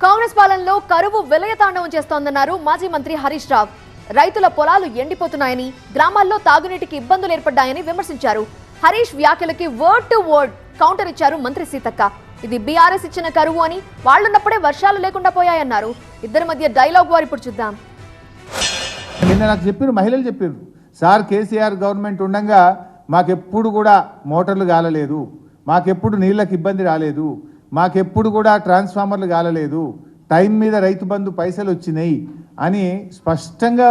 కాంగ్రెస్ పాలనలో కరువు విలయతాండవం చేస్తోందన్నారు మాజీ మంత్రి హరీష్ రావు. రైతుల పొలాలు ఎండిపోతున్నాయని, గ్రామాల్లో తాగునీటికి ఇబ్బందులు ఏర్పడ్డాయని విమర్శించారు. హరీష్ వ్యాఖ్యలకి వర్డ్ టు వర్డ్ కౌంటర్ ఇచ్చారు మంత్రి సీతక్క. ఇది బీఆర్ఎస్ ఇచ్చిన కరువు అని, వాళ్లున్నప్పుడే వర్షాలు లేకుండా పోయాయన్నారు. ఇద్దరి మధ్య డైలాగ్ వారు ఇప్పుడు చూద్దాం. నిన్న నాకు చెప్పారు, మహిళలు చెప్పారు, సార్ కేసీఆర్ గవర్నమెంట్ ఉండగా మాకెప్పుడు కూడా మోటార్లు కాలలేదు, మాకెప్పుడు నీళ్ళకి ఇబ్బంది రాలేదు, మాకెప్పుడు కూడా ట్రాన్స్ఫార్మర్లు కాలలేదు, టైం మీద రైతు బంధు పైసలు వచ్చినాయి అని స్పష్టంగా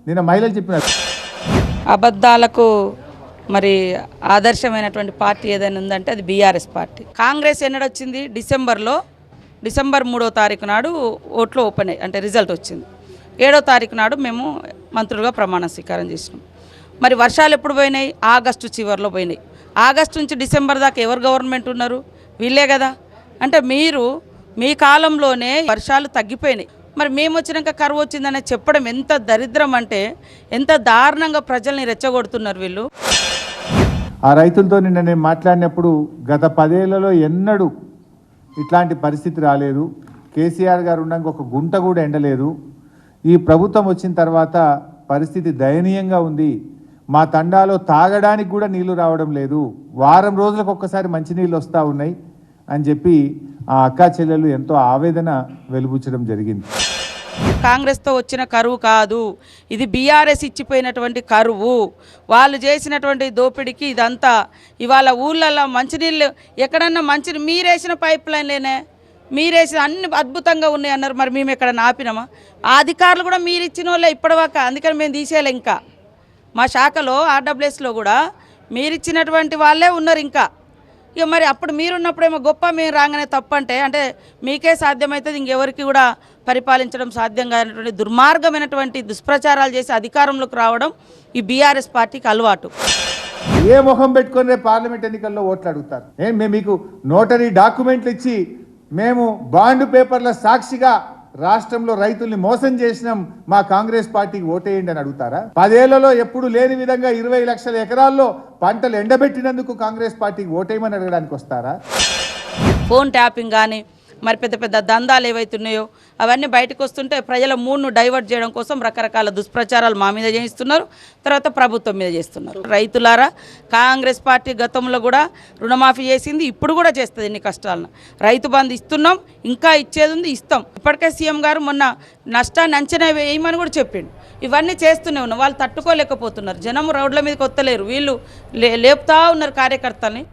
నిన్న మహిళలు చెప్పినారు. అబద్ధాలకు మరి ఆదర్శమైనటువంటి పార్టీ ఏదైనా ఉందంటే అది బీఆర్ఎస్ పార్టీ. కాంగ్రెస్ ఎన్నడొచ్చింది? డిసెంబర్ 3వ తారీఖు నాడు ఓట్లు ఓపెన్ అయ్యి, అంటే రిజల్ట్ వచ్చింది. 7వ తారీఖు నాడు మేము మంత్రులుగా ప్రమాణ స్వీకారం చేసినాం. మరి వర్షాలు ఎప్పుడు పోయినాయి? ఆగస్టు చివరిలో పోయినాయి. ఆగస్టు నుంచి డిసెంబర్ దాకా ఎవరు గవర్నమెంట్ ఉన్నారు? వీళ్ళే కదా. అంటే మీరు మీ కాలంలోనే వర్షాలు తగ్గిపోయినాయి. మరి మేము వచ్చినాక కరువు వచ్చిందనే చెప్పడం ఎంత దరిద్రం అంటే, ఎంత దారుణంగా ప్రజల్ని రెచ్చగొడుతున్నారు వీళ్ళు. ఆ రైతులతో నిన్న నేను మాట్లాడినప్పుడు గత 10 ఏళ్లలో ఎన్నడూ ఇట్లాంటి పరిస్థితి రాలేదు. కేసీఆర్ గారు ఉండగా ఒక గుంట కూడా ఎండలేదు. ఈ ప్రభుత్వం వచ్చిన తర్వాత పరిస్థితి దయనీయంగా ఉంది. మా తండాలో తాగడానికి కూడా నీళ్లు రావడం లేదు, వారం రోజులకు ఒక్కసారి మంచినీళ్ళు వస్తూ ఉన్నాయి అని చెప్పి ఆ అక్కా చెల్లెలు ఎంతో ఆవేదన వెలుబుచ్చడం జరిగింది. కాంగ్రెస్తో వచ్చిన కరువు కాదు, ఇది బీఆర్ఎస్ ఇచ్చిపోయినటువంటి కరువు. వాళ్ళు చేసినటువంటి దోపిడీకి ఇదంతా. ఇవాళ ఊళ్ళల్లో మంచినీళ్ళు ఎక్కడన్నా మీరేసిన పైప్ లైన్లేనే, మీరేసిన అన్ని అద్భుతంగా ఉన్నాయి అన్నారు. మరి మేము ఎక్కడ ఆపినామా? ఆ అధికారులు కూడా మీరు ఇచ్చిన వాళ్ళే ఇప్పటిదాకా, అందుకని మేము తీసేయాలి. ఇంకా మా శాఖలో ఆర్డబ్ల్యూఎస్లో కూడా మీరిచ్చినటువంటి వాళ్ళే ఉన్నారు ఇంకా. ఇక మరి అప్పుడు మీరున్నప్పుడేమో గొప్ప, మేము రాగానే తప్పు అంటే మీకే సాధ్యమవుతుంది, ఇంకెవరికి కూడా పరిపాలించడం సాధ్యం కానటువంటి దుర్మార్గమైనటువంటి దుష్ప్రచారాలు చేసి అధికారంలోకి రావడం ఈ బీఆర్ఎస్ పార్టీకి అలవాటు. ఏ ముఖం పెట్టుకుని పార్లమెంట్ ఎన్నికల్లో ఓట్లు అడుగుతారు? మేము మీకు నోటరీ డాక్యుమెంట్లు ఇచ్చి మేము బాండ్ పేపర్ల సాక్షిగా రాష్ట్రంలో రైతుల్ని మోసం చేసినాం, మా కాంగ్రెస్ పార్టీకి ఓటేయండి అని అడుగుతారా? 10 ఏళ్లలో ఎప్పుడు లేని విధంగా 20 లక్షల ఎకరాల్లో పంటలు ఎండబెట్టినందుకు కాంగ్రెస్ పార్టీకి ఓటేయమని అడగడానికి వస్తారా? ఫోన్ ట్యాపింగ్ కానీ మరి పెద్ద పెద్ద దందాలు ఏవైతున్నాయో అవన్నీ బయటకు వస్తుంటే ప్రజల మూడ్ను డైవర్ట్ చేయడం కోసం రకరకాల దుష్ప్రచారాలు మా మీద చేయిస్తున్నారు, తర్వాత ప్రభుత్వం మీద చేస్తున్నారు. రైతులారా, కాంగ్రెస్ పార్టీ గతంలో కూడా రుణమాఫీ చేసింది, ఇప్పుడు కూడా చేస్తుంది. ఎన్ని కష్టాలను రైతు బంధు ఇస్తున్నాం, ఇంకా ఇచ్చేది ఉంది, ఇస్తాం. ఇప్పటికే సీఎం గారు మొన్న నష్టాన్ని అంచనా వేయమని కూడా చెప్పిండు. ఇవన్నీ చేస్తూనే ఉన్నాం. వాళ్ళు తట్టుకోలేకపోతున్నారు. జనం రోడ్ల మీదకి వస్తలేరు, వీళ్ళు లేపుతా ఉన్నారు కార్యకర్తల్ని.